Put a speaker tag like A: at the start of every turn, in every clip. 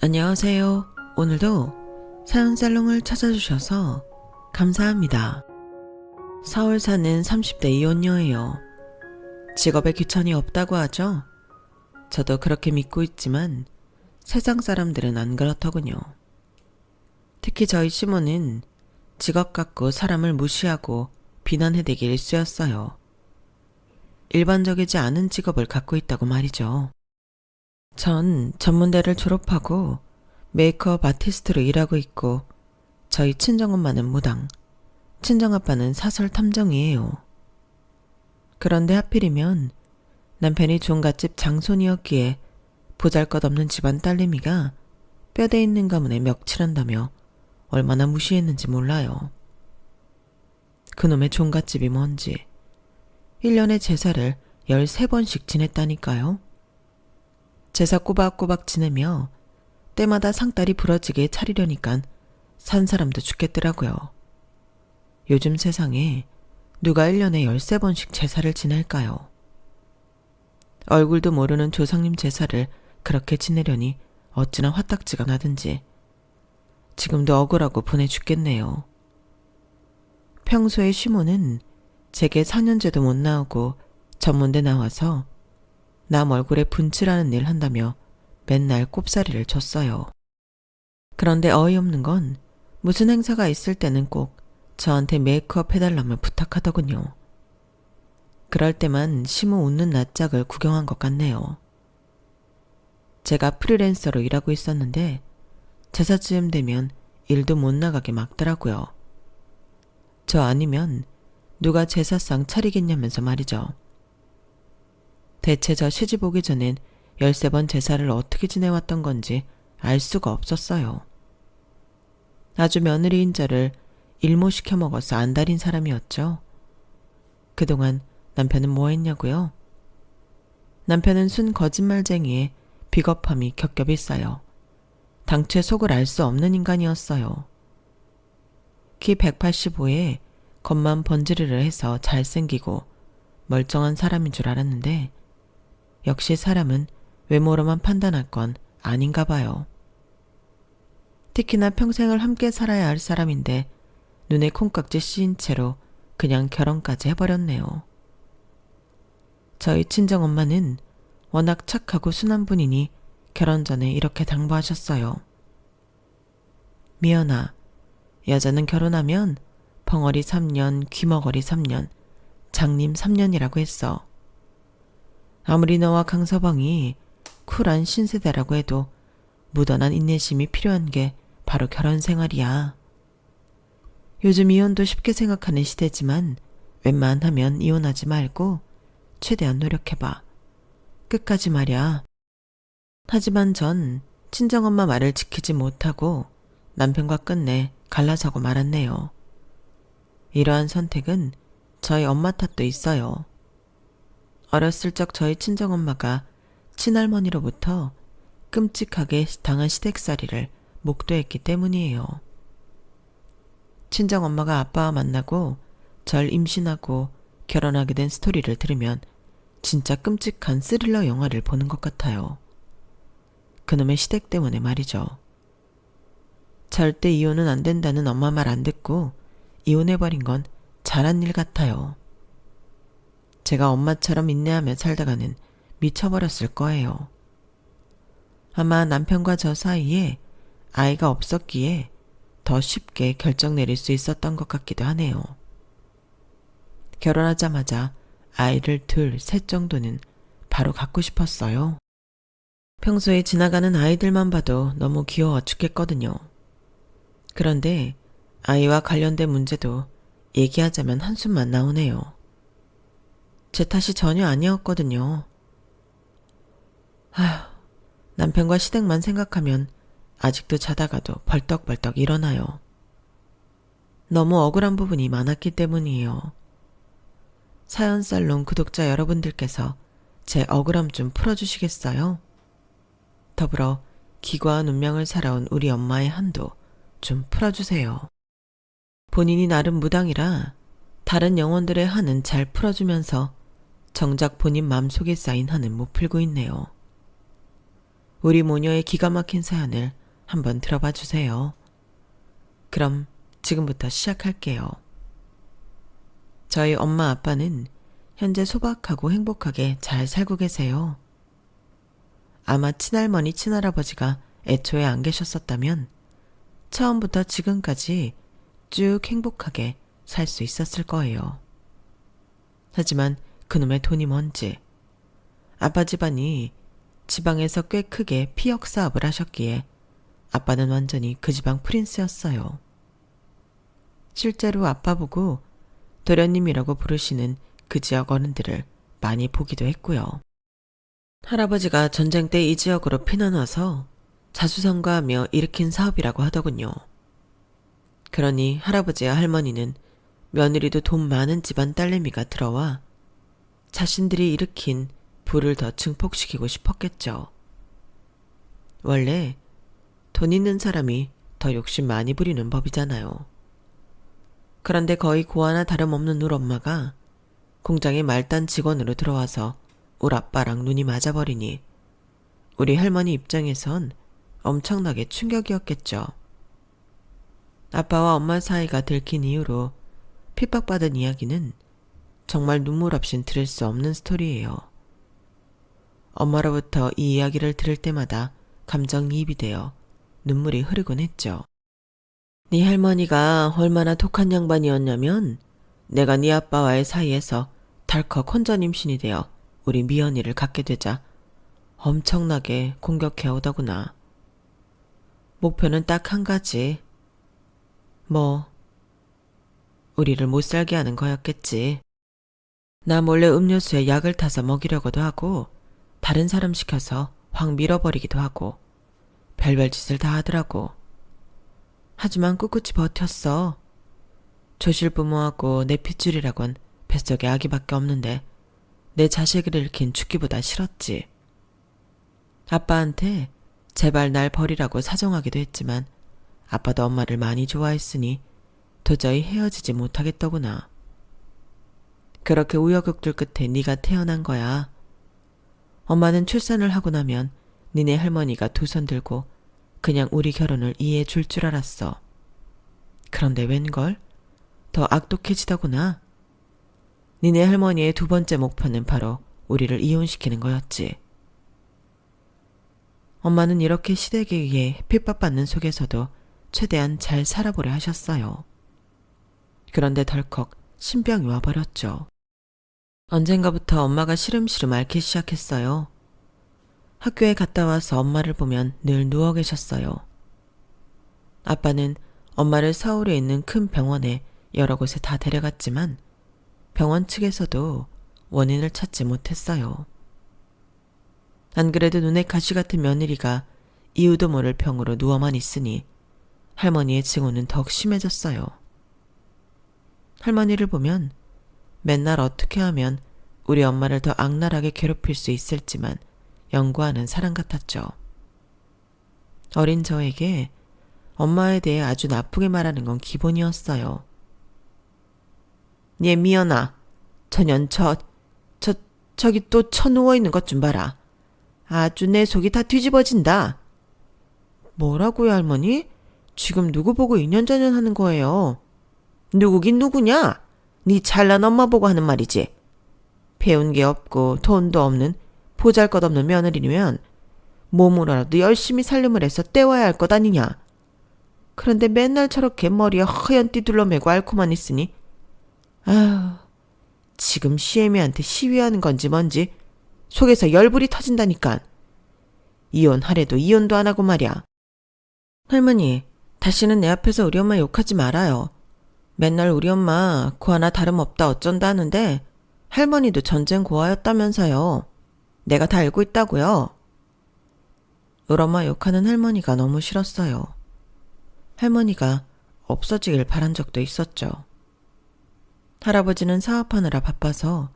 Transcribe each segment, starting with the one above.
A: 안녕하세요. 오늘도 사연살롱을 찾아주셔서 감사합니다. 서울 사는 30대 이혼녀예요. 직업에 귀천이 없다고 하죠? 저도 그렇게 믿고 있지만 세상 사람들은 안 그렇더군요. 특히 저희 시모는 직업 갖고 사람을 무시하고 비난해대기 일쑤였어요. 일반적이지 않은 직업을 갖고 있다고 말이죠. 전 전문대를 졸업하고 메이크업 아티스트로 일하고 있고 저희 친정엄마는 무당, 친정아빠는 사설 탐정이에요. 그런데 하필이면 남편이 종갓집 장손이었기에 보잘것없는 집안 딸내미가 뼈대 있는 가문에 멱칠한다며 얼마나 무시했는지 몰라요. 그놈의 종갓집이 뭔지 1년에 제사를 13번씩 지냈다니까요. 제사 꼬박꼬박 지내며 때마다 상다리 부러지게 차리려니깐 산 사람도 죽겠더라고요. 요즘 세상에 누가 1년에 13번씩 제사를 지낼까요? 얼굴도 모르는 조상님 제사를 그렇게 지내려니 어찌나 화딱지가 나든지 지금도 억울하고 분해 죽겠네요. 평소에 시모는 제게 4년째도 못 나오고 전문대 나와서 남 얼굴에 분칠하는 일 한다며 맨날 꼽사리를 줬어요. 그런데 어이없는 건 무슨 행사가 있을 때는 꼭 저한테 메이크업 해달라며 부탁하더군요. 그럴 때만 시모 웃는 낯짝을 구경한 것 같네요. 제가 프리랜서로 일하고 있었는데 제사쯤 되면 일도 못 나가게 막더라고요. 저 아니면 누가 제사상 차리겠냐면서 말이죠. 대체 저 시집 오기 전엔 13번 제사를 어떻게 지내왔던 건지 알 수가 없었어요. 아주 며느리인 저를 일모시켜 먹어서 안달인 사람이었죠. 그동안 남편은 뭐 했냐고요? 남편은 순 거짓말쟁이에 비겁함이 겹겹이 쌓여 당최 속을 알 수 없는 인간이었어요. 키 185에 겉만 번지르르 해서 잘생기고 멀쩡한 사람인 줄 알았는데 역시 사람은 외모로만 판단할 건 아닌가 봐요. 특히나 평생을 함께 살아야 할 사람인데 눈에 콩깍지 씌인 채로 그냥 결혼까지 해버렸네요. 저희 친정엄마는 워낙 착하고 순한 분이니 결혼 전에 이렇게 당부하셨어요. 미연아, 여자는 결혼하면 벙어리 3년, 귀머거리 3년, 장님 3년이라고 했어. 아무리 너와 강서방이 쿨한 신세대라고 해도 무던한 인내심이 필요한 게 바로 결혼 생활이야. 요즘 이혼도 쉽게 생각하는 시대지만 웬만하면 이혼하지 말고 최대한 노력해봐. 끝까지 말야. 하지만 전 친정엄마 말을 지키지 못하고 남편과 끝내 갈라서고 말았네요. 이러한 선택은 저희 엄마 탓도 있어요. 어렸을 적 저희 친정엄마가 친할머니로부터 끔찍하게 당한 시댁살이를 목도했기 때문이에요. 친정엄마가 아빠와 만나고 절 임신하고 결혼하게 된 스토리를 들으면 진짜 끔찍한 스릴러 영화를 보는 것 같아요. 그놈의 시댁 때문에 말이죠. 절대 이혼은 안 된다는 엄마 말 안 듣고 이혼해버린 건 잘한 일 같아요. 제가 엄마처럼 인내하며 살다가는 미쳐버렸을 거예요. 아마 남편과 저 사이에 아이가 없었기에 더 쉽게 결정 내릴 수 있었던 것 같기도 하네요. 결혼하자마자 아이를 둘, 셋 정도는 바로 갖고 싶었어요. 평소에 지나가는 아이들만 봐도 너무 귀여워 죽겠거든요. 그런데 아이와 관련된 문제도 얘기하자면 한숨만 나오네요. 제 탓이 전혀 아니었거든요. 아휴, 남편과 시댁만 생각하면 아직도 자다가도 벌떡벌떡 일어나요. 너무 억울한 부분이 많았기 때문이에요. 사연살롱 구독자 여러분들께서 제 억울함 좀 풀어주시겠어요? 더불어 기구한 운명을 살아온 우리 엄마의 한도 좀 풀어주세요. 본인이 나름 무당이라 다른 영혼들의 한은 잘 풀어주면서 정작 본인 맘속에 쌓인 한은 못 풀고 있네요. 우리 모녀의 기가 막힌 사연을 한번 들어봐 주세요. 그럼 지금부터 시작할게요. 저희 엄마 아빠는 현재 소박하고 행복하게 잘 살고 계세요. 아마 친할머니 친할아버지가 애초에 안 계셨었다면 처음부터 지금까지 쭉 행복하게 살 수 있었을 거예요. 하지만 그놈의 돈이 뭔지 아빠 집안이 지방에서 꽤 크게 피역 사업을 하셨기에 아빠는 완전히 그 지방 프린스였어요. 실제로 아빠 보고 도련님이라고 부르시는 그 지역 어른들을 많이 보기도 했고요. 할아버지가 전쟁 때 이 지역으로 피난와서 자수성가하며 일으킨 사업이라고 하더군요. 그러니 할아버지와 할머니는 며느리도 돈 많은 집안 딸내미가 들어와 자신들이 일으킨 부를 더 증폭시키고 싶었겠죠. 원래 돈 있는 사람이 더 욕심 많이 부리는 법이잖아요. 그런데 거의 고아나 다름없는 울 엄마가 공장에 말단 직원으로 들어와서 울 아빠랑 눈이 맞아버리니 우리 할머니 입장에선 엄청나게 충격이었겠죠. 아빠와 엄마 사이가 들킨 이후로 핍박받은 이야기는 정말 눈물 없인 들을 수 없는 스토리예요. 엄마로부터 이 이야기를 들을 때마다 감정이입이 되어 눈물이 흐르곤 했죠. 네 할머니가 얼마나 독한 양반이었냐면 내가 네 아빠와의 사이에서 덜컥 혼전 임신이 되어 우리 미연이를 갖게 되자 엄청나게 공격해 오더구나. 목표는 딱 한 가지. 우리를 못 살게 하는 거였겠지. 나 몰래 음료수에 약을 타서 먹이려고도 하고 다른 사람 시켜서 확 밀어버리기도 하고 별별 짓을 다 하더라고. 하지만 꿋꿋이 버텼어. 조실부모하고 내 핏줄이라곤 뱃속에 아기밖에 없는데 내 자식을 잃긴 죽기보다 싫었지. 아빠한테 제발 날 버리라고 사정하기도 했지만 아빠도 엄마를 많이 좋아했으니 도저히 헤어지지 못하겠더구나. 그렇게 우여곡절 끝에 네가 태어난 거야. 엄마는 출산을 하고 나면 니네 할머니가 두 손 들고 그냥 우리 결혼을 이해해 줄 줄 알았어. 그런데 웬걸? 더 악독해지더구나. 니네 할머니의 두 번째 목표는 바로 우리를 이혼시키는 거였지. 엄마는 이렇게 시댁에 의해 핍박받는 속에서도 최대한 잘 살아보려 하셨어요. 그런데 덜컥 신병이 와버렸죠. 언젠가부터 엄마가 시름시름 앓기 시작했어요. 학교에 갔다 와서 엄마를 보면 늘 누워 계셨어요. 아빠는 엄마를 서울에 있는 큰 병원에 여러 곳에 다 데려갔지만 병원 측에서도 원인을 찾지 못했어요. 안 그래도 눈에 가시 같은 며느리가 이유도 모를 병으로 누워만 있으니 할머니의 증오는 더욱 심해졌어요. 할머니를 보면 맨날 어떻게 하면 우리 엄마를 더 악랄하게 괴롭힐 수 있을지만 연구하는 사람 같았죠. 어린 저에게 엄마에 대해 아주 나쁘게 말하는 건 기본이었어요. 얘 미연아, 저년 저기 또 쳐누워있는 것 좀 봐라. 아주 내 속이 다 뒤집어진다. 뭐라고요, 할머니? 지금 누구 보고 이년저년 하는 거예요? 누구긴 누구냐? 네 잘난 엄마 보고 하는 말이지. 배운 게 없고 돈도 없는 보잘것없는 며느리면 몸으로라도 열심히 살림을 해서 때워야 할 것 아니냐. 그런데 맨날 저렇게 머리에 허연 띠 둘러매고 앓고만 있으니 아휴, 지금 시애미한테 시위하는 건지 뭔지 속에서 열불이 터진다니까. 이혼하래도 이혼도 안 하고 말이야. 할머니, 다시는 내 앞에서 우리 엄마 욕하지 말아요. 맨날 우리 엄마 고아나 다름없다 어쩐다 하는데 할머니도 전쟁 고아였다면서요. 내가 다 알고 있다고요. 울 엄마 욕하는 할머니가 너무 싫었어요. 할머니가 없어지길 바란 적도 있었죠. 할아버지는 사업하느라 바빠서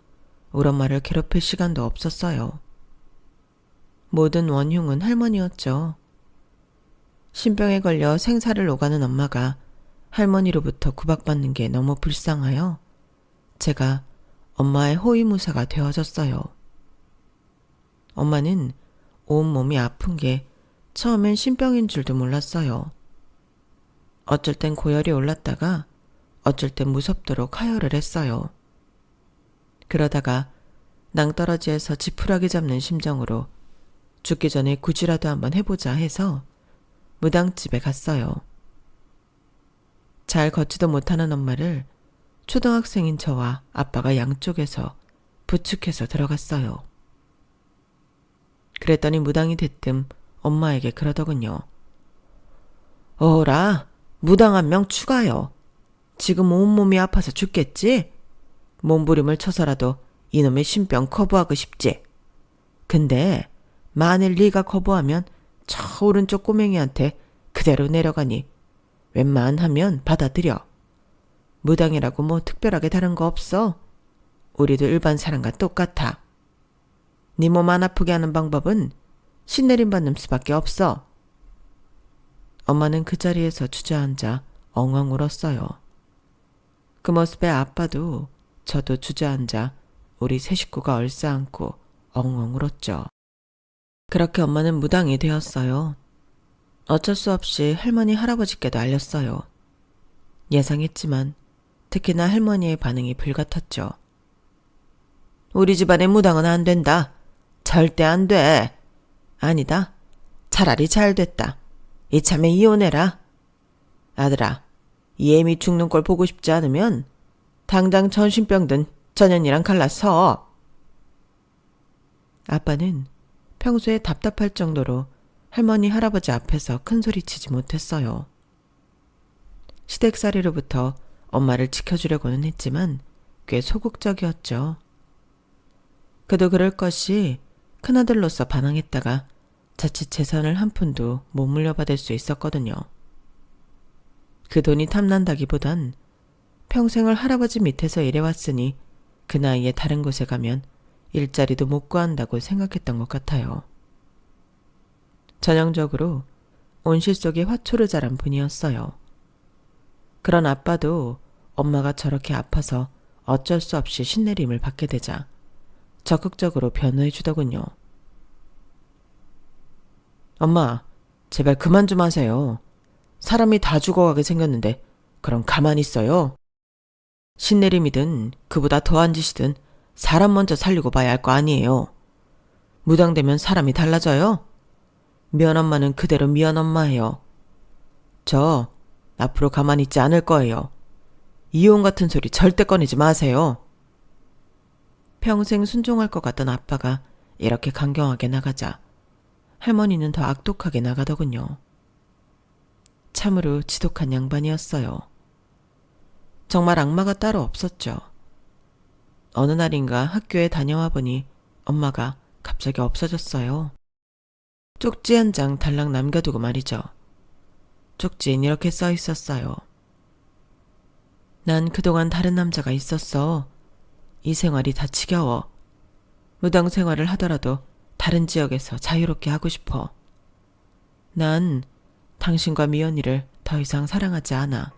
A: 울 엄마를 괴롭힐 시간도 없었어요. 모든 원흉은 할머니였죠. 신병에 걸려 생사를 오가는 엄마가 할머니로부터 구박받는 게 너무 불쌍하여 제가 엄마의 호위무사가 되어졌어요. 엄마는 온몸이 아픈 게 처음엔 신병인 줄도 몰랐어요. 어쩔 땐 고열이 올랐다가 어쩔 땐 무섭도록 하혈을 했어요. 그러다가 낭떠러지에서 지푸라기 잡는 심정으로 죽기 전에 굳이라도 한번 해보자 해서 무당집에 갔어요. 잘 걷지도 못하는 엄마를 초등학생인 저와 아빠가 양쪽에서 부축해서 들어갔어요. 그랬더니 무당이 대뜸 엄마에게 그러더군요. 어라, 무당 한 명 추가요. 지금 온몸이 아파서 죽겠지? 몸부림을 쳐서라도 이놈의 신병 커버하고 싶지? 근데 만일 네가 커버하면 저 오른쪽 꼬맹이한테 그대로 내려가니 웬만하면 받아들여. 무당이라고 뭐 특별하게 다른 거 없어. 우리도 일반 사람과 똑같아. 네 몸 안 아프게 하는 방법은 신내림 받는 수밖에 없어. 엄마는 그 자리에서 주저앉아 엉엉 울었어요. 그 모습에 아빠도 저도 주저앉아 우리 세 식구가 얼싸안고 엉엉 울었죠. 그렇게 엄마는 무당이 되었어요. 어쩔 수 없이 할머니 할아버지께도 알렸어요. 예상했지만 특히나 할머니의 반응이 불같았죠. 우리 집안의 무당은 안 된다. 절대 안 돼. 아니다. 차라리 잘 됐다. 이참에 이혼해라. 아들아, 이 애미 죽는 꼴 보고 싶지 않으면 당장 전신병든 전현이랑 갈라서. 아빠는 평소에 답답할 정도로 할머니 할아버지 앞에서 큰 소리 치지 못했어요. 시댁살이로부터 엄마를 지켜주려고는 했지만 꽤 소극적이었죠. 그도 그럴 것이 큰아들로서 반항했다가 자칫 재산을 한 푼도 못 물려받을 수 있었거든요. 그 돈이 탐난다기보단 평생을 할아버지 밑에서 일해왔으니 그 나이에 다른 곳에 가면 일자리도 못 구한다고 생각했던 것 같아요. 전형적으로 온실 속의 화초를 자란 분이었어요. 그런 아빠도 엄마가 저렇게 아파서 어쩔 수 없이 신내림을 받게 되자 적극적으로 변호해 주더군요. 엄마, 제발 그만 좀 하세요. 사람이 다 죽어가게 생겼는데 그럼 가만히 있어요? 신내림이든 그보다 더한 짓이든 사람 먼저 살리고 봐야 할 거 아니에요. 무당되면 사람이 달라져요? 미연엄마는 그대로 미연엄마예요. 저 앞으로 가만히 있지 않을 거예요. 이혼 같은 소리 절대 꺼내지 마세요. 평생 순종할 것 같던 아빠가 이렇게 강경하게 나가자 할머니는 더 악독하게 나가더군요. 참으로 지독한 양반이었어요. 정말 악마가 따로 없었죠. 어느 날인가 학교에 다녀와 보니 엄마가 갑자기 없어졌어요. 쪽지 한 장 달랑 남겨두고 말이죠. 쪽지엔 이렇게 써 있었어요. 난 그동안 다른 남자가 있었어. 이 생활이 다 지겨워. 무당 생활을 하더라도 다른 지역에서 자유롭게 하고 싶어. 난 당신과 미연이를 더 이상 사랑하지 않아.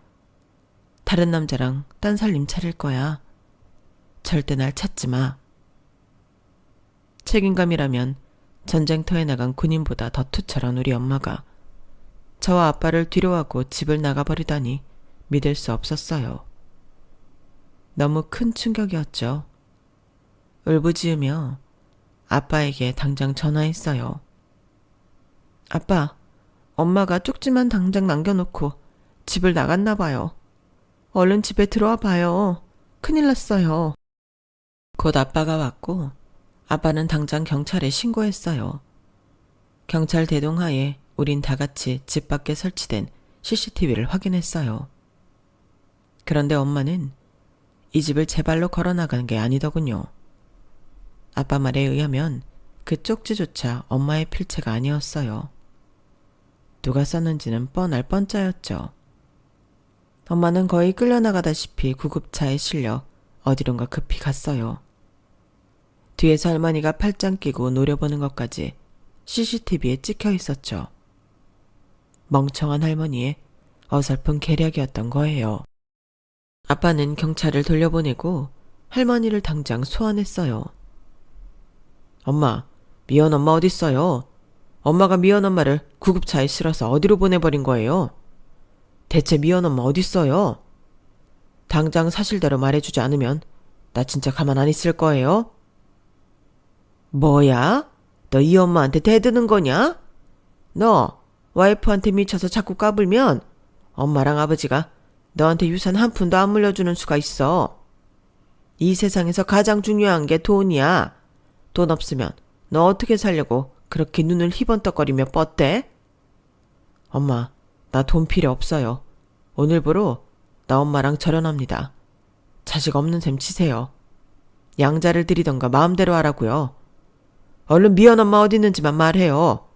A: 다른 남자랑 딴 살림 차릴 거야. 절대 날 찾지 마. 책임감이라면 전쟁터에 나간 군인보다 더 투철한 우리 엄마가 저와 아빠를 뒤로하고 집을 나가버리다니 믿을 수 없었어요. 너무 큰 충격이었죠. 울부짖으며 아빠에게 당장 전화했어요. 아빠, 엄마가 쪽지만 당장 남겨놓고 집을 나갔나 봐요. 얼른 집에 들어와 봐요. 큰일 났어요. 곧 아빠가 왔고 아빠는 당장 경찰에 신고했어요. 경찰 대동하에 우린 다 같이 집 밖에 설치된 CCTV를 확인했어요. 그런데 엄마는 이 집을 제 발로 걸어나간 게 아니더군요. 아빠 말에 의하면 그 쪽지조차 엄마의 필체가 아니었어요. 누가 썼는지는 뻔할 뻔짜였죠. 엄마는 거의 끌려나가다시피 구급차에 실려 어디론가 급히 갔어요. 뒤에서 할머니가 팔짱 끼고 노려보는 것까지 CCTV에 찍혀 있었죠. 멍청한 할머니의 어설픈 계략이었던 거예요. 아빠는 경찰을 돌려보내고 할머니를 당장 소환했어요. 엄마, 미연 엄마 어딨어요? 엄마가 미연 엄마를 구급차에 실어서 어디로 보내버린 거예요? 대체 미연 엄마 어딨어요? 당장 사실대로 말해주지 않으면 나 진짜 가만 안 있을 거예요? 뭐야? 너 이 엄마한테 대드는 거냐? 너 와이프한테 미쳐서 자꾸 까불면 엄마랑 아버지가 너한테 유산 한 푼도 안 물려주는 수가 있어. 이 세상에서 가장 중요한 게 돈이야. 돈 없으면 너 어떻게 살려고 그렇게 눈을 희번떡거리며 뻗대? 엄마, 나 돈 필요 없어요. 오늘부로 나 엄마랑 절연합니다. 자식 없는 셈 치세요. 양자를 드리던가 마음대로 하라고요. 얼른 미연 엄마 어디 있는지만 말해요.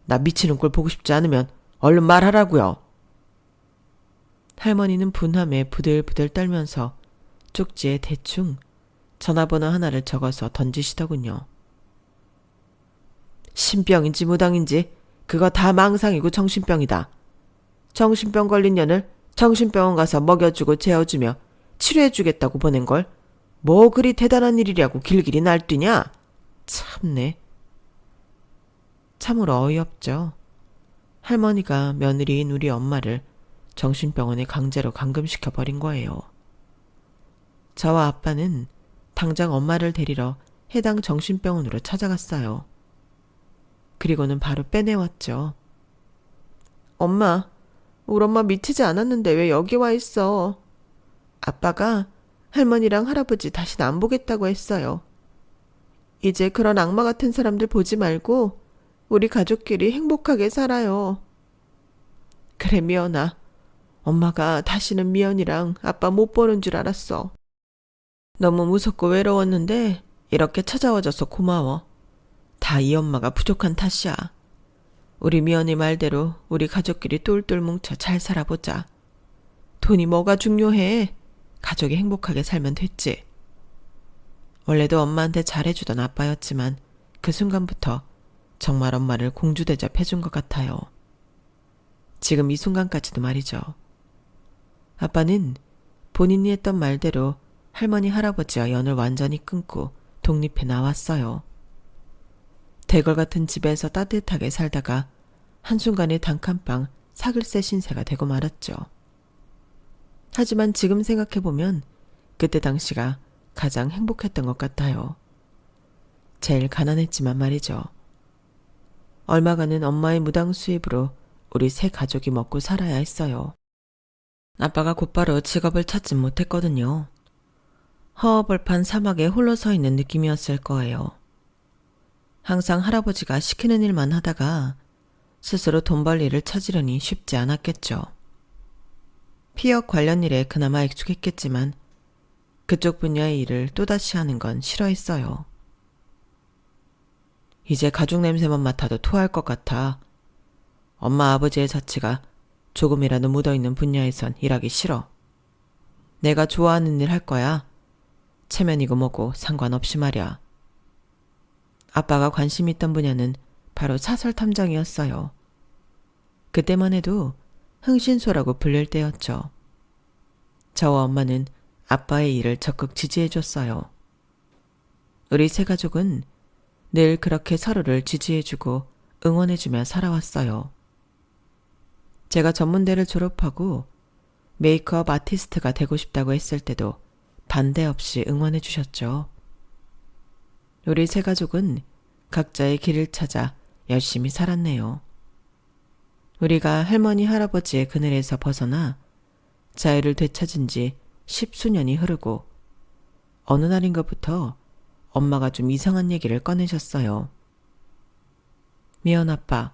A: 나 미치는 꼴 보고 싶지 않으면 얼른 말하라고요. 할머니는 분함에 부들부들 떨면서 쪽지에 대충 전화번호 하나를 적어서 던지시더군요. 신병인지 무당인지 그거 다 망상이고 정신병이다. 정신병 걸린 년을 정신병원 가서 먹여주고 재워주며 치료해주겠다고 보낸걸 뭐 그리 대단한 일이라고 길길이 날뛰냐? 참네. 참으로 어이없죠. 할머니가 며느리인 우리 엄마를 정신병원에 강제로 감금시켜버린 거예요. 저와 아빠는 당장 엄마를 데리러 해당 정신병원으로 찾아갔어요. 그리고는 바로 빼내왔죠. 엄마, 우리 엄마 미치지 않았는데 왜 여기 와 있어? 아빠가 할머니랑 할아버지 다신 안 보겠다고 했어요. 이제 그런 악마 같은 사람들 보지 말고 우리 가족끼리 행복하게 살아요. 그래, 미연아. 엄마가 다시는 미연이랑 아빠 못 보는 줄 알았어. 너무 무섭고 외로웠는데 이렇게 찾아와줘서 고마워. 다 이 엄마가 부족한 탓이야. 우리 미연이 말대로 우리 가족끼리 똘똘 뭉쳐 잘 살아보자. 돈이 뭐가 중요해. 가족이 행복하게 살면 됐지. 원래도 엄마한테 잘해주던 아빠였지만 그 순간부터 정말 엄마를 공주 대접해준 것 같아요. 지금 이 순간까지도 말이죠. 아빠는 본인이 했던 말대로 할머니 할아버지와 연을 완전히 끊고 독립해 나왔어요. 대궐 같은 집에서 따뜻하게 살다가 한순간에 단칸방 사글세 신세가 되고 말았죠. 하지만 지금 생각해보면 그때 당시가 가장 행복했던 것 같아요. 제일 가난했지만 말이죠. 얼마간은 엄마의 무당 수입으로 우리 세 가족이 먹고 살아야 했어요. 아빠가 곧바로 직업을 찾진 못했거든요. 허허벌판 사막에 홀로 서 있는 느낌이었을 거예요. 항상 할아버지가 시키는 일만 하다가 스스로 돈 벌 일을 찾으려니 쉽지 않았겠죠. 피역 관련 일에 그나마 익숙했겠지만 그쪽 분야의 일을 또다시 하는 건 싫어했어요. 이제 가죽 냄새만 맡아도 토할 것 같아. 엄마 아버지의 자취가 조금이라도 묻어있는 분야에선 일하기 싫어. 내가 좋아하는 일 할 거야. 체면이고 뭐고 상관없이 말이야. 아빠가 관심 있던 분야는 바로 사설 탐정이었어요. 그때만 해도 흥신소라고 불릴 때였죠. 저와 엄마는 아빠의 일을 적극 지지해줬어요. 우리 세 가족은 늘 그렇게 서로를 지지해주고 응원해주며 살아왔어요. 제가 전문대를 졸업하고 메이크업 아티스트가 되고 싶다고 했을 때도 반대 없이 응원해 주셨죠. 우리 세 가족은 각자의 길을 찾아 열심히 살았네요. 우리가 할머니 할아버지의 그늘에서 벗어나 자유를 되찾은 지 10수년이 흐르고 어느 날인가부터 엄마가 좀 이상한 얘기를 꺼내셨어요. 미연 아빠,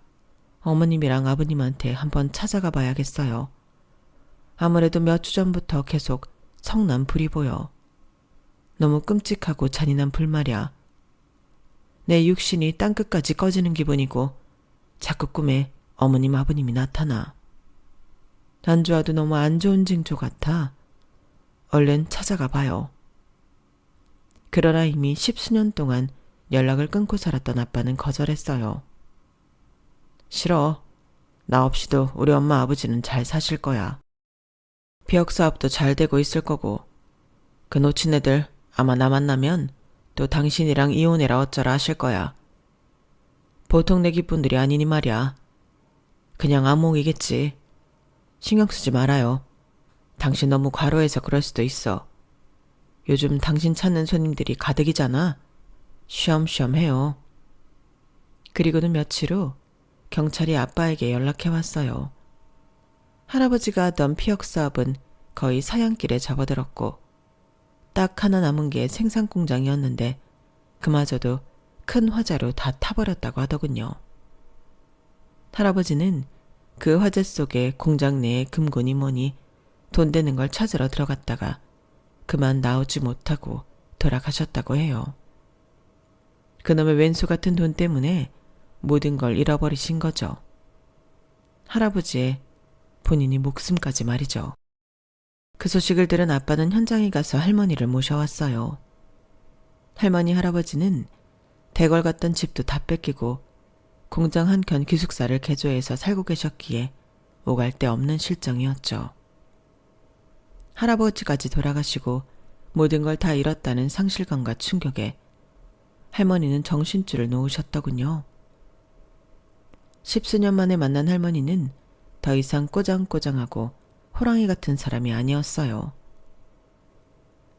A: 어머님이랑 아버님한테 한번 찾아가 봐야겠어요. 아무래도 몇 주 전부터 계속 성난 불이 보여. 너무 끔찍하고 잔인한 불 말이야. 내 육신이 땅끝까지 꺼지는 기분이고 자꾸 꿈에 어머님 아버님이 나타나. 안 좋아도 너무 안 좋은 징조 같아. 얼른 찾아가 봐요. 그러나 이미 10수년 동안 연락을 끊고 살았던 아빠는 거절했어요. 싫어. 나 없이도 우리 엄마 아버지는 잘 사실 거야. 비역 사업도 잘 되고 있을 거고 그 놓친 애들 아마 나 만나면 또 당신이랑 이혼해라 어쩌라 하실 거야. 보통 내기 분들이 아니니 말이야. 그냥 암몽이겠지. 신경 쓰지 말아요. 당신 너무 과로해서 그럴 수도 있어. 요즘 당신 찾는 손님들이 가득이잖아. 쉬엄쉬엄 해요. 그리고는 며칠 후 경찰이 아빠에게 연락해 왔어요. 할아버지가 하던 피혁 사업은 거의 사양길에 접어들었고 딱 하나 남은 게 생산공장이었는데 그마저도 큰 화재로 다 타버렸다고 하더군요. 할아버지는 그 화재 속에 공장 내에 금고니 뭐니 돈 되는 걸 찾으러 들어갔다가 그만 나오지 못하고 돌아가셨다고 해요. 그놈의 왼수 같은 돈 때문에 모든 걸 잃어버리신 거죠. 할아버지의 본인이 목숨까지 말이죠. 그 소식을 들은 아빠는 현장에 가서 할머니를 모셔왔어요. 할머니 할아버지는 대궐 갔던 집도 다 뺏기고 공장 한켠 기숙사를 개조해서 살고 계셨기에 오갈 데 없는 실정이었죠. 할아버지까지 돌아가시고 모든 걸 다 잃었다는 상실감과 충격에 할머니는 정신줄을 놓으셨더군요. 10수년 만에 만난 할머니는 더 이상 꼬장꼬장하고 호랑이 같은 사람이 아니었어요.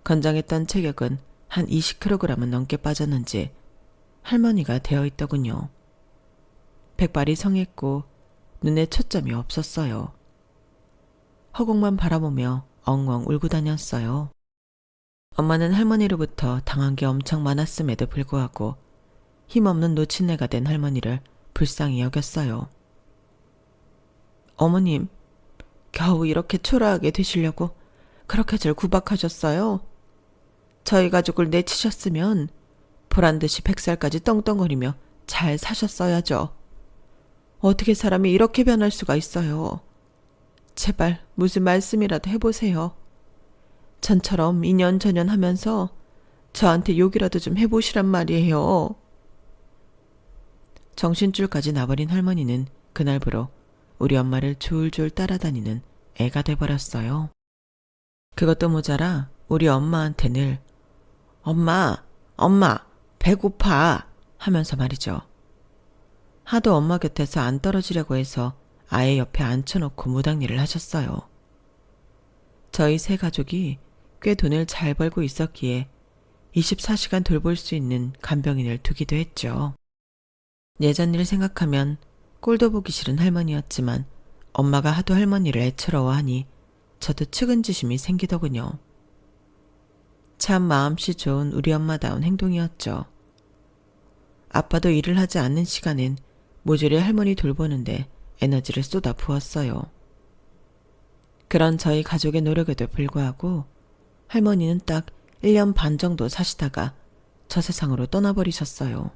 A: 건장했던 체격은 한 20kg은 넘게 빠졌는지 할머니가 되어 있더군요. 백발이 성했고 눈에 초점이 없었어요. 허공만 바라보며 엉엉 울고 다녔어요. 엄마는 할머니로부터 당한 게 엄청 많았음에도 불구하고 힘없는 노친네가 된 할머니를 불쌍히 여겼어요. 어머님, 겨우 이렇게 초라하게 되시려고 그렇게 절 구박하셨어요? 저희 가족을 내치셨으면 보란듯이 100살까지 떵떵거리며 잘 사셨어야죠. 어떻게 사람이 이렇게 변할 수가 있어요. 제발 무슨 말씀이라도 해보세요. 전처럼 인연전연 하면서 저한테 욕이라도 좀 해보시란 말이에요. 정신줄까지 나버린 할머니는 그날부로 우리 엄마를 줄줄 따라다니는 애가 돼버렸어요. 그것도 모자라 우리 엄마한테 늘 엄마, 배고파 하면서 말이죠. 하도 엄마 곁에서 안 떨어지려고 해서 아예 옆에 앉혀놓고 무당일을 하셨어요. 저희 세 가족이 꽤 돈을 잘 벌고 있었기에 24시간 돌볼 수 있는 간병인을 두기도 했죠. 예전 일 생각하면 꼴도 보기 싫은 할머니였지만 엄마가 하도 할머니를 애처로워하니 저도 측은지심이 생기더군요. 참 마음씨 좋은 우리 엄마다운 행동이었죠. 아빠도 일을 하지 않는 시간엔 모조리 할머니 돌보는데 에너지를 쏟아 부었어요. 그런 저희 가족의 노력에도 불구하고 할머니는 딱 1년 반 정도 사시다가 저 세상으로 떠나버리셨어요.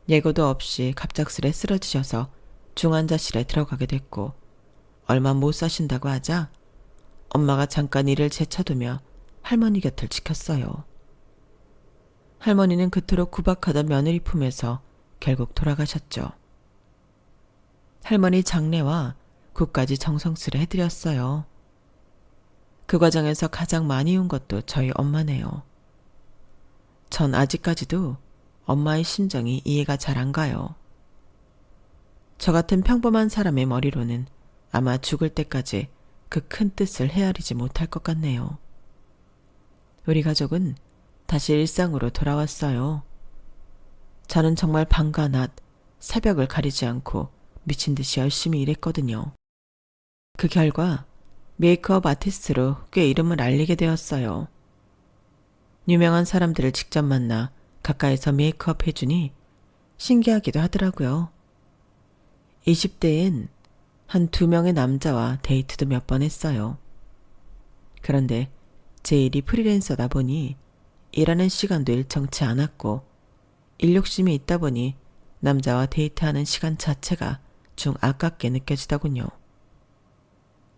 A: 예고도 없이 갑작스레 쓰러지셔서 중환자실에 들어가게 됐고 얼마 못 사신다고 하자 엄마가 잠깐 일을 제쳐두며 할머니 곁을 지켰어요. 할머니는 그토록 구박하던 며느리 품에서 결국 돌아가셨죠. 할머니 장례와 굿까지 정성스레 해드렸어요. 그 과정에서 가장 많이 운 것도 저희 엄마네요. 전 아직까지도 엄마의 심정이 이해가 잘 안 가요. 저 같은 평범한 사람의 머리로는 아마 죽을 때까지 그 큰 뜻을 헤아리지 못할 것 같네요. 우리 가족은 다시 일상으로 돌아왔어요. 저는 정말 밤과 낮, 새벽을 가리지 않고 미친 듯이 열심히 일했거든요. 그 결과 메이크업 아티스트로 꽤 이름을 알리게 되었어요. 유명한 사람들을 직접 만나 가까이서 메이크업 해주니 신기하기도 하더라고요. 20대엔 한 2명의 남자와 데이트도 몇 번 했어요. 그런데 제 일이 프리랜서다 보니 일하는 시간도 일정치 않았고 일 욕심이 있다 보니 남자와 데이트하는 시간 자체가 좀 아깝게 느껴지더군요.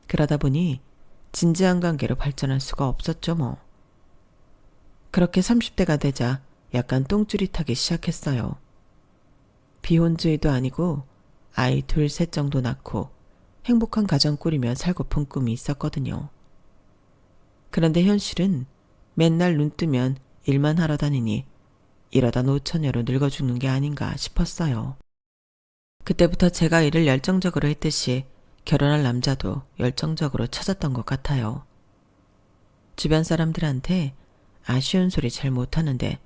A: 그러다 보니 진지한 관계로 발전할 수가 없었죠 뭐. 그렇게 30대가 되자 약간 똥줄이 타기 시작했어요. 비혼주의도 아니고 아이 2, 3 정도 낳고 행복한 가정 꾸리며 살고픈 꿈이 있었거든요. 그런데 현실은 맨날 눈 뜨면 일만 하러 다니니 이러다 노처녀로 늙어 죽는 게 아닌가 싶었어요. 그때부터 제가 일을 열정적으로 했듯이 결혼할 남자도 열정적으로 찾았던 것 같아요. 주변 사람들한테 아쉬운 소리 잘 못하는데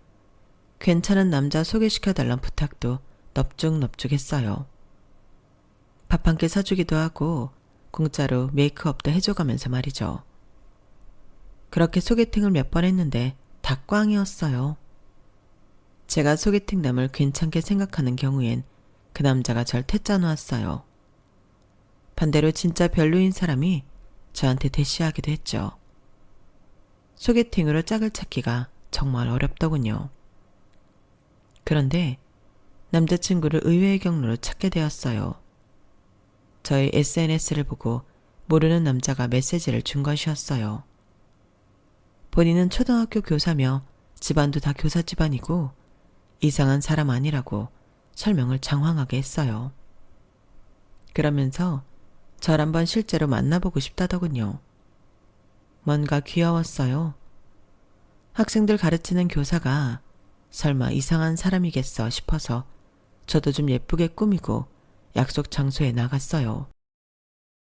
A: 괜찮은 남자 소개시켜달란 부탁도 넙죽넙죽했어요. 밥 한 끼 사주기도 하고 공짜로 메이크업도 해줘가면서 말이죠. 그렇게 소개팅을 몇 번 했는데 다 꽝이었어요. 제가 소개팅남을 괜찮게 생각하는 경우엔 그 남자가 절 퇴짜놓았어요. 반대로 진짜 별로인 사람이 저한테 대시하기도 했죠. 소개팅으로 짝을 찾기가 정말 어렵더군요. 그런데 남자친구를 의외의 경로로 찾게 되었어요. 저의 SNS를 보고 모르는 남자가 메시지를 준 것이었어요. 본인은 초등학교 교사며 집안도 다 교사 집안이고 이상한 사람 아니라고 설명을 장황하게 했어요. 그러면서 절 한번 실제로 만나보고 싶다더군요. 뭔가 귀여웠어요. 학생들 가르치는 교사가 설마 이상한 사람이겠어 싶어서 저도 좀 예쁘게 꾸미고 약속 장소에 나갔어요.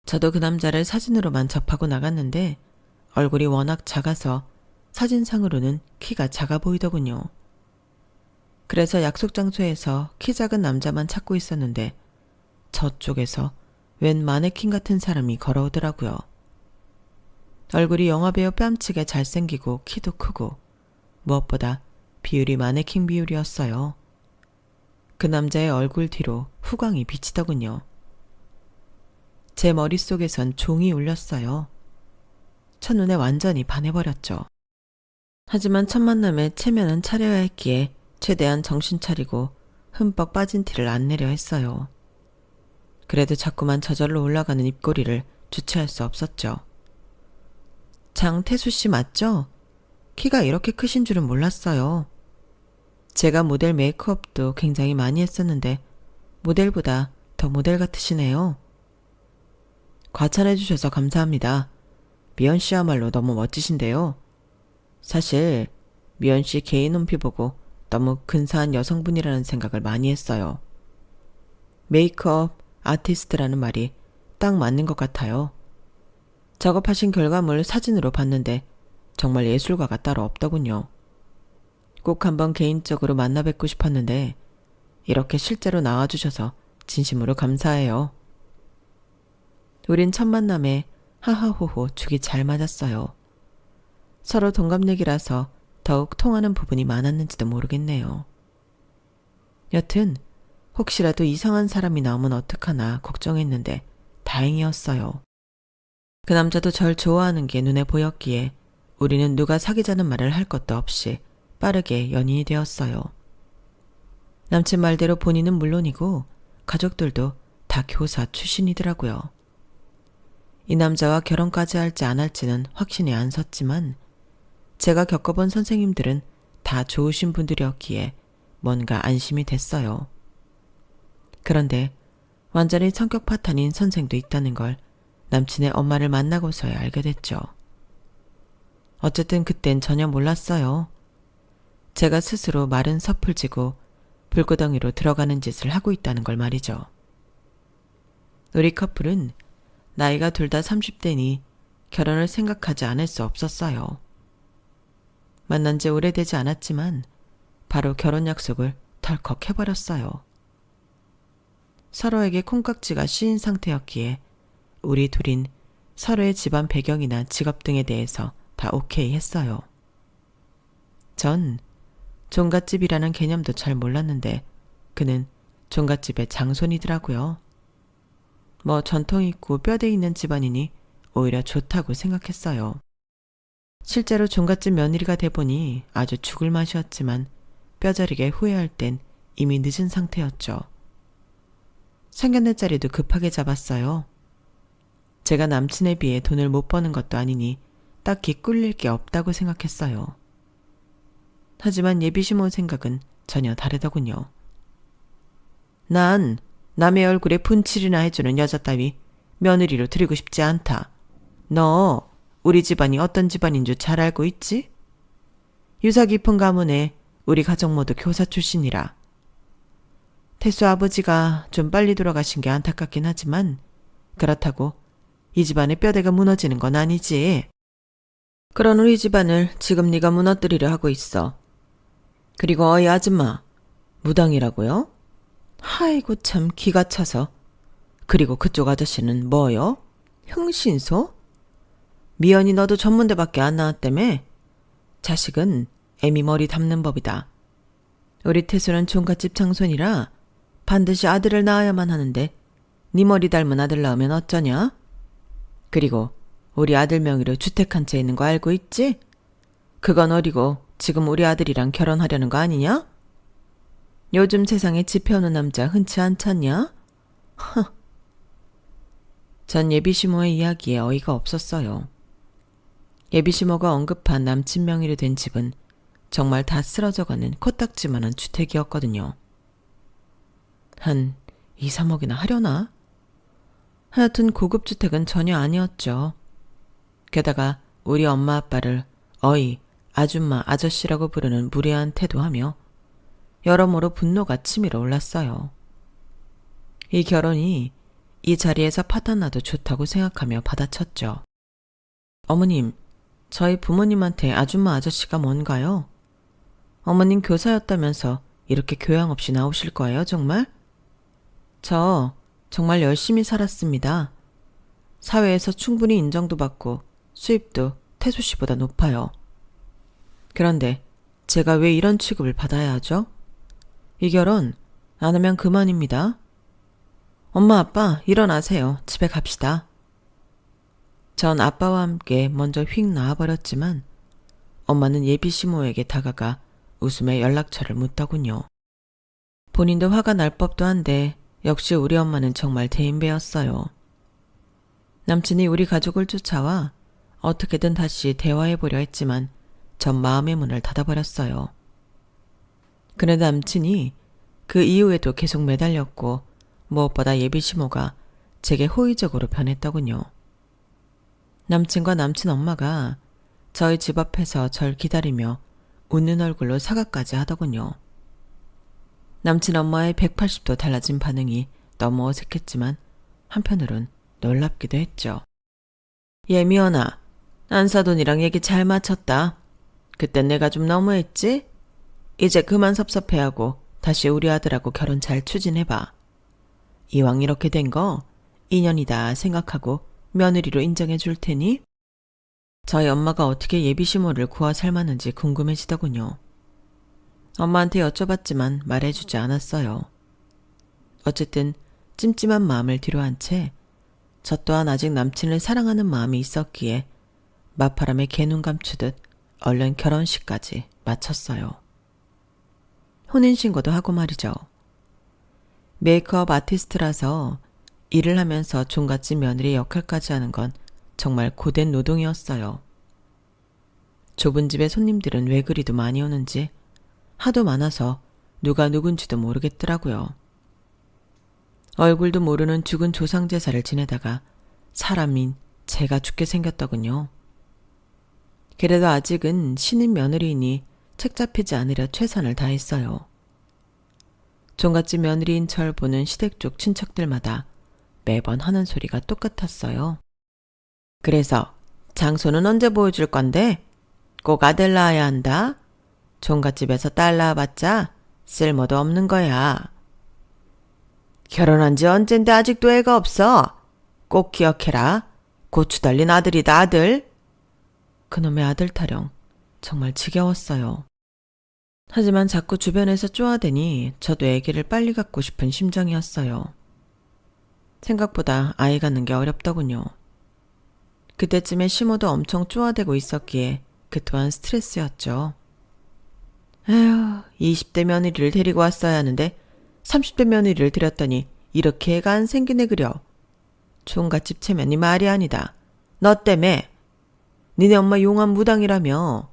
A: 저도 그 남자를 사진으로만 접하고 나갔는데 얼굴이 워낙 작아서 사진상으로는 키가 작아 보이더군요. 그래서 약속 장소에서 키 작은 남자만 찾고 있었는데 저쪽에서 웬 마네킹 같은 사람이 걸어오더라고요. 얼굴이 영화배우 뺨치게 잘생기고 키도 크고 무엇보다 비율이 마네킹 비율이었어요. 그 남자의 얼굴 뒤로 후광이 비치더군요. 제 머릿속에선 종이 울렸어요. 첫눈에 완전히 반해버렸죠. 하지만 첫 만남에 체면은 차려야 했기에 최대한 정신 차리고 흠뻑 빠진 티를 안 내려 했어요. 그래도 자꾸만 저절로 올라가는 입꼬리를 주체할 수 없었죠. 장태수 씨 맞죠? 키가 이렇게 크신 줄은 몰랐어요. 제가 모델 메이크업도 굉장히 많이 했었는데 모델보다 더 모델 같으시네요. 과찬해 주셔서 감사합니다. 미연 씨야말로 너무 멋지신데요. 사실 미연 씨 개인 홈피 보고 너무 근사한 여성분이라는 생각을 많이 했어요. 메이크업 아티스트라는 말이 딱 맞는 것 같아요. 작업하신 결과물 사진으로 봤는데 정말 예술가가 따로 없더군요. 꼭 한번 개인적으로 만나 뵙고 싶었는데 이렇게 실제로 나와주셔서 진심으로 감사해요. 우린 첫 만남에 하하호호 죽이 잘 맞았어요. 서로 동갑내기라서 더욱 통하는 부분이 많았는지도 모르겠네요. 여튼 혹시라도 이상한 사람이 나오면 어떡하나 걱정했는데 다행이었어요. 그 남자도 절 좋아하는 게 눈에 보였기에 우리는 누가 사귀자는 말을 할 것도 없이 빠르게 연인이 되었어요. 남친 말대로 본인은 물론이고 가족들도 다 교사 출신이더라고요. 이 남자와 결혼까지 할지 안 할지는 확신이 안 섰지만 제가 겪어본 선생님들은 다 좋으신 분들이었기에 뭔가 안심이 됐어요. 그런데 완전히 성격 파탄인 선생도 있다는 걸 남친의 엄마를 만나고서야 알게 됐죠. 어쨌든 그땐 전혀 몰랐어요. 제가 스스로 말은 섣불지고 불구덩이로 들어가는 짓을 하고 있다는 걸 말이죠. 우리 커플은 나이가 둘 다 30대니 결혼을 생각하지 않을 수 없었어요. 만난 지 오래되지 않았지만 바로 결혼 약속을 덜컥 해버렸어요. 서로에게 콩깍지가 씌인 상태였기에 우리 둘인 서로의 집안 배경이나 직업 등에 대해서 다 오케이 했어요. 전 종갓집이라는 개념도 잘 몰랐는데 그는 종갓집의 장손이더라고요. 뭐 전통 있고 뼈대 있는 집안이니 오히려 좋다고 생각했어요. 실제로 종갓집 며느리가 돼보니 아주 죽을 맛이었지만 뼈저리게 후회할 땐 이미 늦은 상태였죠. 상견례 자리도 급하게 잡았어요. 제가 남친에 비해 돈을 못 버는 것도 아니니 딱히 꿀릴 게 없다고 생각했어요. 하지만 예비신 온 생각은 전혀 다르더군요. 난 남의 얼굴에 분칠이나 해주는 여자 따위 며느리로 들이고 싶지 않다. 너 우리 집안이 어떤 집안인 줄 잘 알고 있지? 유서 깊은 가문에 우리 가족 모두 교사 출신이라. 태수 아버지가 좀 빨리 돌아가신 게 안타깝긴 하지만 그렇다고 이 집안의 뼈대가 무너지는 건 아니지. 그런 우리 집안을 지금 네가 무너뜨리려 하고 있어. 그리고 어이 아줌마, 무당이라고요? 아이고 참 기가 차서. 그리고 그쪽 아저씨는 뭐요? 흥신소? 미연이 너도 전문대밖에 안 나왔다며? 자식은 애미 머리 담는 법이다. 우리 태수는 종갓집 장손이라 반드시 아들을 낳아야만 하는데 네 머리 닮은 아들 낳으면 어쩌냐? 그리고 우리 아들 명의로 주택 한 채 있는 거 알고 있지? 그건 어리고 지금 우리 아들이랑 결혼하려는 거 아니냐? 요즘 세상에 집 펴오는 남자 흔치 않잖냐? 전 예비시모의 이야기에 어이가 없었어요. 예비시모가 언급한 남친 명의로 된 집은 정말 다 쓰러져가는 코딱지만한 주택이었거든요. 한 2, 3억이나 하려나? 하여튼 고급 주택은 전혀 아니었죠. 게다가 우리 엄마 아빠를 어이, 아줌마, 아저씨라고 부르는 무례한 태도하며 여러모로 분노가 치밀어 올랐어요. 이 결혼이 이 자리에서 파탄나도 좋다고 생각하며 받아쳤죠. 어머님, 저희 부모님한테 아줌마 아저씨가 뭔가요? 어머님 교사였다면서 이렇게 교양 없이 나오실 거예요, 정말? 저 정말 열심히 살았습니다. 사회에서 충분히 인정도 받고 수입도 태수 씨보다 높아요. 그런데 제가 왜 이런 취급을 받아야 하죠? 이 결혼 안 하면 그만입니다. 엄마 아빠 일어나세요. 집에 갑시다. 전 아빠와 함께 먼저 휙 나와버렸지만 엄마는 예비시모에게 다가가 웃음에 연락처를 묻더군요. 본인도 화가 날 법도 한데 역시 우리 엄마는 정말 대인배였어요. 남친이 우리 가족을 쫓아와 어떻게든 다시 대화해보려 했지만 전 마음의 문을 닫아버렸어요. 그런데 남친이 그 이후에도 계속 매달렸고 무엇보다 예비시모가 제게 호의적으로 변했더군요. 남친과 남친 엄마가 저희 집 앞에서 절 기다리며 웃는 얼굴로 사과까지 하더군요. 남친 엄마의 180도 달라진 반응이 너무 어색했지만 한편으론 놀랍기도 했죠. 예미연아, 안사돈이랑 얘기 잘 맞췄다. 그땐 내가 좀 너무했지? 이제 그만 섭섭해하고 다시 우리 아들하고 결혼 잘 추진해봐. 이왕 이렇게 된 거 인연이다 생각하고 며느리로 인정해 줄 테니? 저희 엄마가 어떻게 예비시모를 구워 삶았는지 궁금해지더군요. 엄마한테 여쭤봤지만 말해주지 않았어요. 어쨌든 찜찜한 마음을 뒤로한 채 저 또한 아직 남친을 사랑하는 마음이 있었기에 맞바람에 개눈 감추듯 얼른 결혼식까지 마쳤어요. 혼인신고도 하고 말이죠. 메이크업 아티스트라서 일을 하면서 종갓집 며느리 역할까지 하는 건 정말 고된 노동이었어요. 좁은 집에 손님들은 왜 그리도 많이 오는지 하도 많아서 누가 누군지도 모르겠더라고요. 얼굴도 모르는 죽은 조상 제사를 지내다가 사람인 제가 죽게 생겼더군요. 그래도 아직은 신인 며느리이니 책 잡히지 않으려 최선을 다했어요. 종갓집 며느리인 절 보는 시댁 쪽 친척들마다 매번 하는 소리가 똑같았어요. 그래서 장소는 언제 보여줄 건데? 꼭 아들 낳아야 한다. 종갓집에서 딸 낳아봤자 쓸모도 없는 거야. 결혼한 지 언젠데 아직도 애가 없어. 꼭 기억해라. 고추 달린 아들이다 아들. 그놈의 아들 타령 정말 지겨웠어요. 하지만 자꾸 주변에서 쪼아대니 저도 아기를 빨리 갖고 싶은 심정이었어요. 생각보다 아이 갖는 게 어렵더군요. 그때쯤에 시모도 엄청 쪼아대고 있었기에 그 또한 스트레스였죠. 에휴, 20대 며느리를 데리고 왔어야 하는데 30대 며느리를 들였더니 이렇게 애가 안 생기네 그려. 종갓집 체면이 말이 아니다. 너 때문에. 니네 엄마 용한 무당이라며.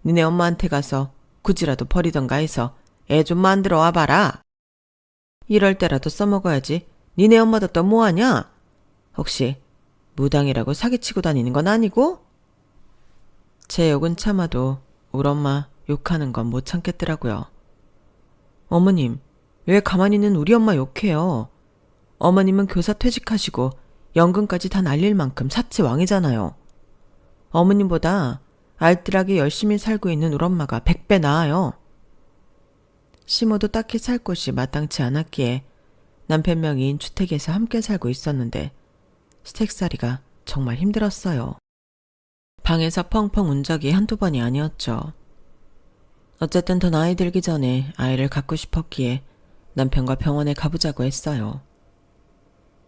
A: 니네 엄마한테 가서 굳이라도 버리던가 해서 애 좀 만들어 와봐라. 이럴 때라도 써먹어야지. 니네 엄마도 또 뭐하냐? 혹시 무당이라고 사기치고 다니는 건 아니고? 제 욕은 참아도 우리 엄마 욕하는 건 못 참겠더라고요. 어머님, 왜 가만히 있는 우리 엄마 욕해요? 어머님은 교사 퇴직하시고 연금까지 다 날릴 만큼 사치왕이잖아요. 어머님보다 알뜰하게 열심히 살고 있는 우리 엄마가 100배 나아요. 시모도 딱히 살 곳이 마땅치 않았기에 남편 명의인 주택에서 함께 살고 있었는데 스택살이가 정말 힘들었어요. 방에서 펑펑 운 적이 한두 번이 아니었죠. 어쨌든 더 나이 들기 전에 아이를 갖고 싶었기에 남편과 병원에 가보자고 했어요.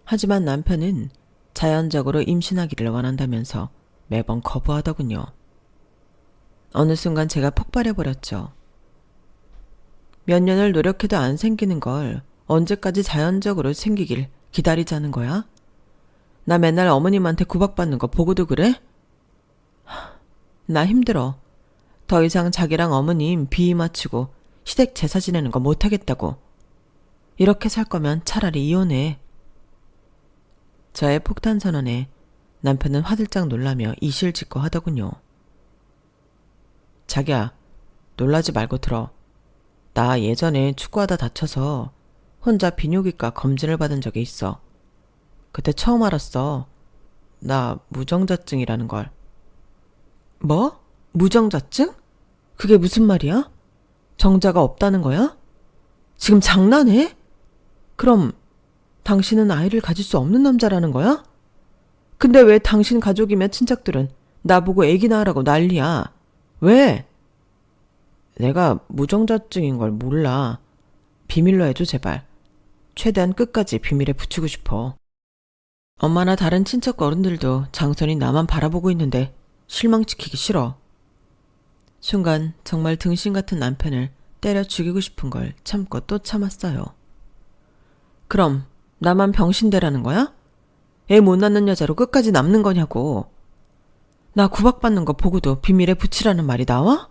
A: 하지만 남편은 자연적으로 임신하기를 원한다면서 매번 거부하더군요. 어느 순간 제가 폭발해버렸죠. 몇 년을 노력해도 안 생기는 걸 언제까지 자연적으로 생기길 기다리자는 거야? 나 맨날 어머님한테 구박받는 거 보고도 그래? 나 힘들어. 더 이상 자기랑 어머님 비위 맞추고 시댁 제사 지내는 거 못하겠다고. 이렇게 살 거면 차라리 이혼해. 저의 폭탄 선언에 남편은 화들짝 놀라며 이실직고 하더군요. 자기야, 놀라지 말고 들어. 나 예전에 축구하다 다쳐서 혼자 비뇨기과 검진을 받은 적이 있어. 그때 처음 알았어. 나 무정자증이라는 걸. 뭐? 무정자증? 그게 무슨 말이야? 정자가 없다는 거야? 지금 장난해? 그럼 당신은 아이를 가질 수 없는 남자라는 거야? 근데 왜 당신 가족이며 친척들은 나보고 애기 낳으라고 난리야? 왜? 내가 무정자증인 걸 몰라. 비밀로 해줘 제발. 최대한 끝까지 비밀에 붙이고 싶어. 엄마나 다른 친척 어른들도 장선이 나만 바라보고 있는데 실망시키기 싫어. 순간 정말 등신 같은 남편을 때려 죽이고 싶은 걸 참고 또 참았어요. 그럼 나만 병신대라는 거야? 애 못 낳는 여자로 끝까지 남는 거냐고. 나 구박받는 거 보고도 비밀에 붙이라는 말이 나와?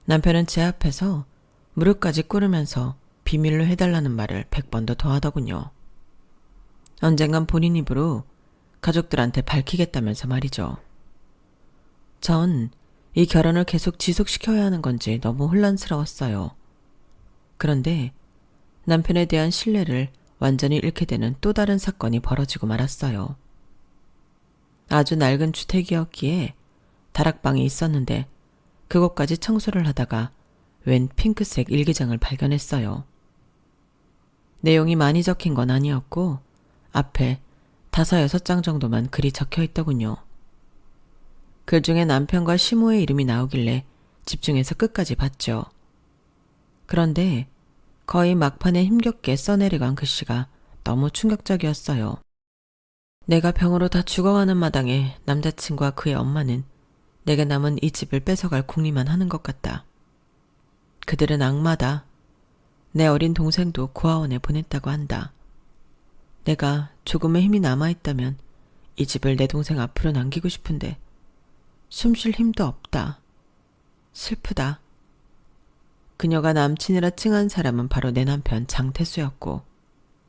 A: 남편은 제 앞에서 무릎까지 꿇으면서 비밀로 해달라는 말을 100번도 더 하더군요. 언젠간 본인 입으로 가족들한테 밝히겠다면서 말이죠. 전 이 결혼을 계속 지속시켜야 하는 건지 너무 혼란스러웠어요. 그런데 남편에 대한 신뢰를 완전히 잃게 되는 또 다른 사건이 벌어지고 말았어요. 아주 낡은 주택이었기에 다락방이 있었는데 그곳까지 청소를 하다가 웬 핑크색 일기장을 발견했어요. 내용이 많이 적힌 건 아니었고 앞에 5, 6장 정도만 글이 적혀 있더군요. 글 중에 남편과 시모의 이름이 나오길래 집중해서 끝까지 봤죠. 그런데 거의 막판에 힘겹게 써내려간 글씨가 너무 충격적이었어요. 내가 병으로 다 죽어가는 마당에 남자친구와 그의 엄마는 내게 남은 이 집을 뺏어갈 궁리만 하는 것 같다. 그들은 악마다. 내 어린 동생도 고아원에 보냈다고 한다. 내가 조금의 힘이 남아있다면 이 집을 내 동생 앞으로 남기고 싶은데 숨 쉴 힘도 없다. 슬프다. 그녀가 남친이라 칭한 사람은 바로 내 남편 장태수였고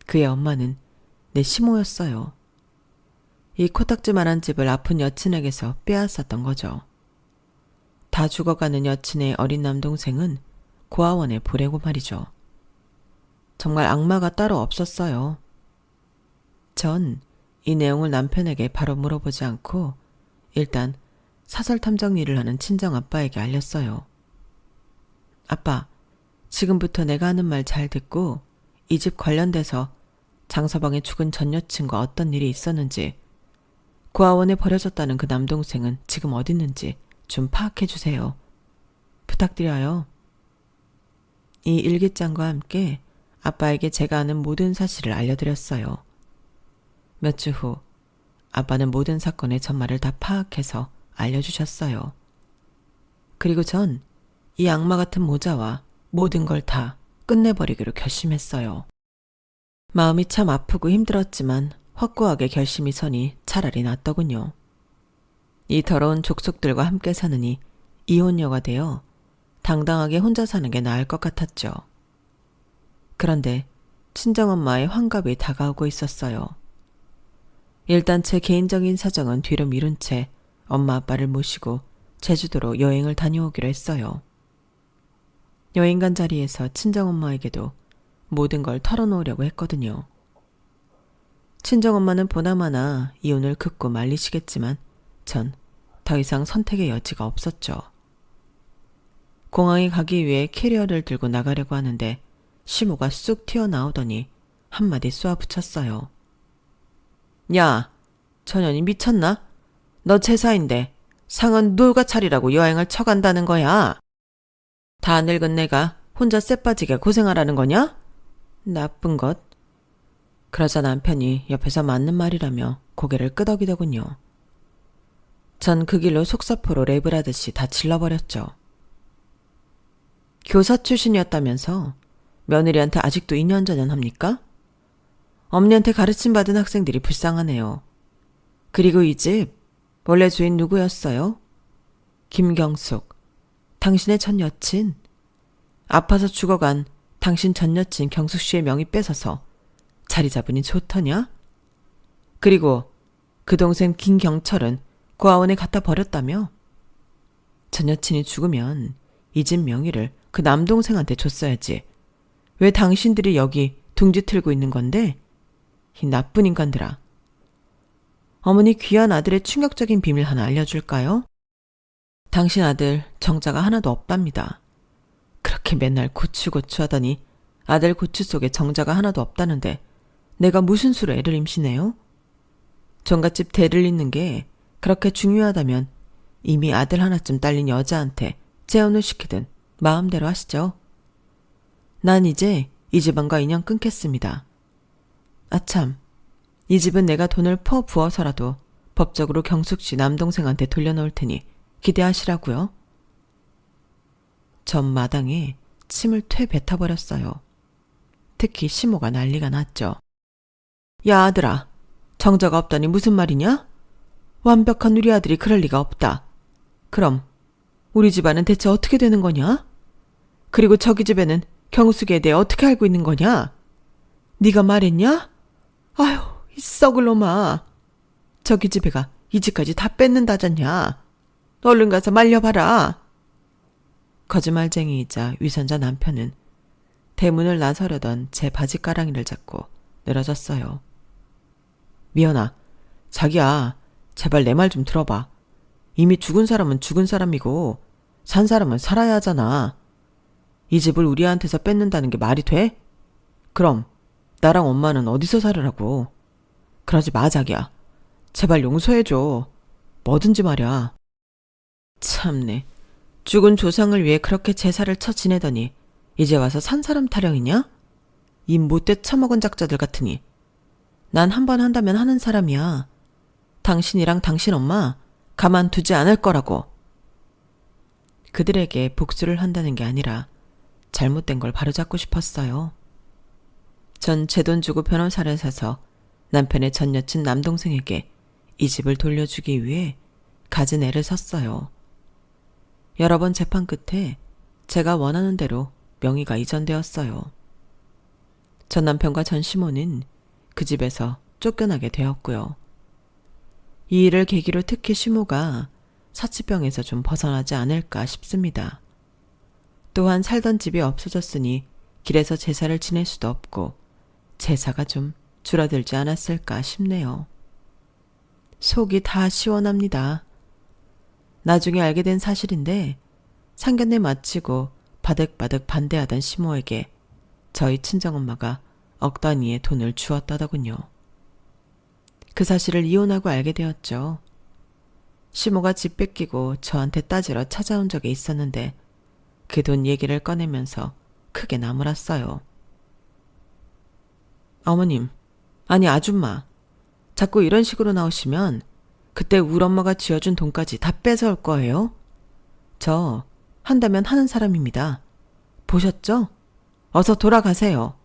A: 그의 엄마는 내 시모였어요. 이 코딱지만한 집을 아픈 여친에게서 빼앗았던 거죠. 다 죽어가는 여친의 어린 남동생은 고아원에 보내고 말이죠. 정말 악마가 따로 없었어요. 전 이 내용을 남편에게 바로 물어보지 않고 일단 사설 탐정 일을 하는 친정 아빠에게 알렸어요. 아빠, 지금부터 내가 하는 말 잘 듣고 이 집 관련돼서 장서방의 죽은 전 여친과 어떤 일이 있었는지, 고아원에 버려졌다는 그 남동생은 지금 어디 있는지 좀 파악해 주세요. 부탁드려요. 이 일기장과 함께 아빠에게 제가 아는 모든 사실을 알려드렸어요. 몇 주 후 아빠는 모든 사건의 전말을 다 파악해서 알려주셨어요. 그리고 전 이 악마 같은 모자와 모든 걸 다 끝내버리기로 결심했어요. 마음이 참 아프고 힘들었지만 확고하게 결심이 서니 차라리 낫더군요. 이 더러운 족속들과 함께 사느니 이혼녀가 되어 당당하게 혼자 사는 게 나을 것 같았죠. 그런데 친정엄마의 환갑이 다가오고 있었어요. 일단 제 개인적인 사정은 뒤로 미룬 채 엄마 아빠를 모시고 제주도로 여행을 다녀오기로 했어요. 여행 간 자리에서 친정엄마에게도 모든 걸 털어놓으려고 했거든요. 친정엄마는 보나마나 이혼을 긋고 말리시겠지만 전 더 이상 선택의 여지가 없었죠. 공항에 가기 위해 캐리어를 들고 나가려고 하는데 시모가 쑥 튀어나오더니 한마디 쏘아붙였어요. 야, 전현이 미쳤나? 너 제사인데 상은 누가 차리라고 여행을 쳐간다는 거야? 다 늙은 내가 혼자 쎄빠지게 고생하라는 거냐? 나쁜 것. 그러자 남편이 옆에서 맞는 말이라며 고개를 끄덕이더군요. 전 그 길로 속사포로 랩을 하듯이 다 질러버렸죠. 교사 출신이었다면서 며느리한테 아직도 인연전연합니까? 엄니한테 가르침받은 학생들이 불쌍하네요. 그리고 이 집 원래 주인 누구였어요? 김경숙, 당신의 전 여친. 아파서 죽어간 당신 전 여친 경숙 씨의 명의 뺏어서 자리 잡으니 좋더냐? 그리고 그 동생 김경철은 고아원에 갖다 버렸다며? 전 여친이 죽으면 이 집 명의를 그 남동생한테 줬어야지. 왜 당신들이 여기 둥지 틀고 있는 건데? 이 나쁜 인간들아. 어머니 귀한 아들의 충격적인 비밀 하나 알려줄까요? 당신 아들 정자가 하나도 없답니다. 그렇게 맨날 고추고추 하더니 아들 고추 속에 정자가 하나도 없다는데 내가 무슨 수로 애를 임신해요? 종갓집 대를 잇는 게 그렇게 중요하다면 이미 아들 하나쯤 딸린 여자한테 재혼을 시키든 마음대로 하시죠. 난 이제 이 집안과 인연 끊겠습니다. 아참, 이 집은 내가 돈을 퍼 부어서라도 법적으로 경숙 씨 남동생한테 돌려놓을 테니 기대하시라고요. 전 마당에 침을 퇴 뱉어버렸어요. 특히 시모가 난리가 났죠. 야 아들아, 정자가 없다니 무슨 말이냐? 완벽한 우리 아들이 그럴 리가 없다. 그럼 우리 집안은 대체 어떻게 되는 거냐? 그리고 저기 집에는 경숙이에 대해 어떻게 알고 있는 거냐? 네가 말했냐? 아휴, 이 썩을 놈아. 저기 집애가 이 집까지 다 뺏는다잖냐. 얼른 가서 말려봐라. 거짓말쟁이이자 위선자 남편은 대문을 나서려던 제 바지가랑이를 잡고 늘어졌어요. 미연아, 자기야, 제발 내 말 좀 들어봐. 이미 죽은 사람은 죽은 사람이고 산 사람은 살아야 하잖아. 이 집을 우리한테서 뺏는다는 게 말이 돼? 그럼 나랑 엄마는 어디서 살으라고. 그러지 마 자기야. 제발 용서해줘. 뭐든지 말이야. 참네. 죽은 조상을 위해 그렇게 제사를 쳐 지내더니 이제 와서 산 사람 타령이냐? 이 못돼 처먹은 작자들 같으니. 난 한 번 한다면 하는 사람이야. 당신이랑 당신 엄마 가만두지 않을 거라고. 그들에게 복수를 한다는 게 아니라 잘못된 걸 바로잡고 싶었어요. 전 제 돈 주고 변호사를 사서 남편의 전 여친 남동생에게 이 집을 돌려주기 위해 갖은 애를 샀어요. 여러 번 재판 끝에 제가 원하는 대로 명의가 이전되었어요. 전 남편과 전 시모는 그 집에서 쫓겨나게 되었고요. 이 일을 계기로 특히 시모가 사치병에서 좀 벗어나지 않을까 싶습니다. 또한 살던 집이 없어졌으니 길에서 제사를 지낼 수도 없고 제사가 좀 줄어들지 않았을까 싶네요. 속이 다 시원합니다. 나중에 알게 된 사실인데 상견례 마치고 바득바득 반대하던 시모에게 저희 친정엄마가 억 단위의 돈을 주었다더군요. 그 사실을 이혼하고 알게 되었죠. 시모가 집 뺏기고 저한테 따지러 찾아온 적이 있었는데 그 돈 얘기를 꺼내면서 크게 나무랐어요. 어머님, 아니 아줌마, 자꾸 이런 식으로 나오시면 그때 우리 엄마가 쥐어준 돈까지 다 뺏어올 거예요. 저 한다면 하는 사람입니다. 보셨죠? 어서 돌아가세요.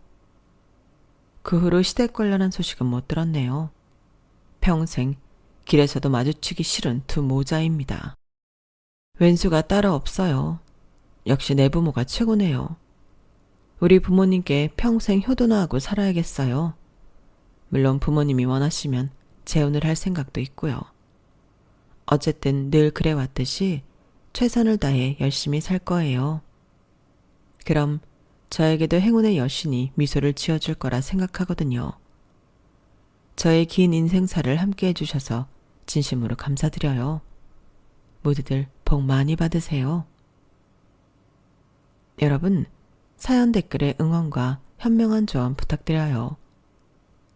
A: 그 후로 시댁 관련한 소식은 못 들었네요. 평생 길에서도 마주치기 싫은 두 모자입니다. 왼수가 따로 없어요. 역시 내 부모가 최고네요. 우리 부모님께 평생 효도나하고 살아야겠어요. 물론 부모님이 원하시면 재혼을 할 생각도 있고요. 어쨌든 늘 그래왔듯이 최선을 다해 열심히 살 거예요. 그럼 저에게도 행운의 여신이 미소를 지어줄 거라 생각하거든요. 저의 긴 인생사를 함께 해주셔서 진심으로 감사드려요. 모두들 복 많이 받으세요. 여러분, 사연 댓글에 응원과 현명한 조언 부탁드려요.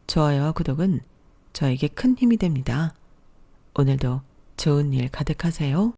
A: 좋아요와 구독은 저에게 큰 힘이 됩니다. 오늘도 좋은 일 가득하세요.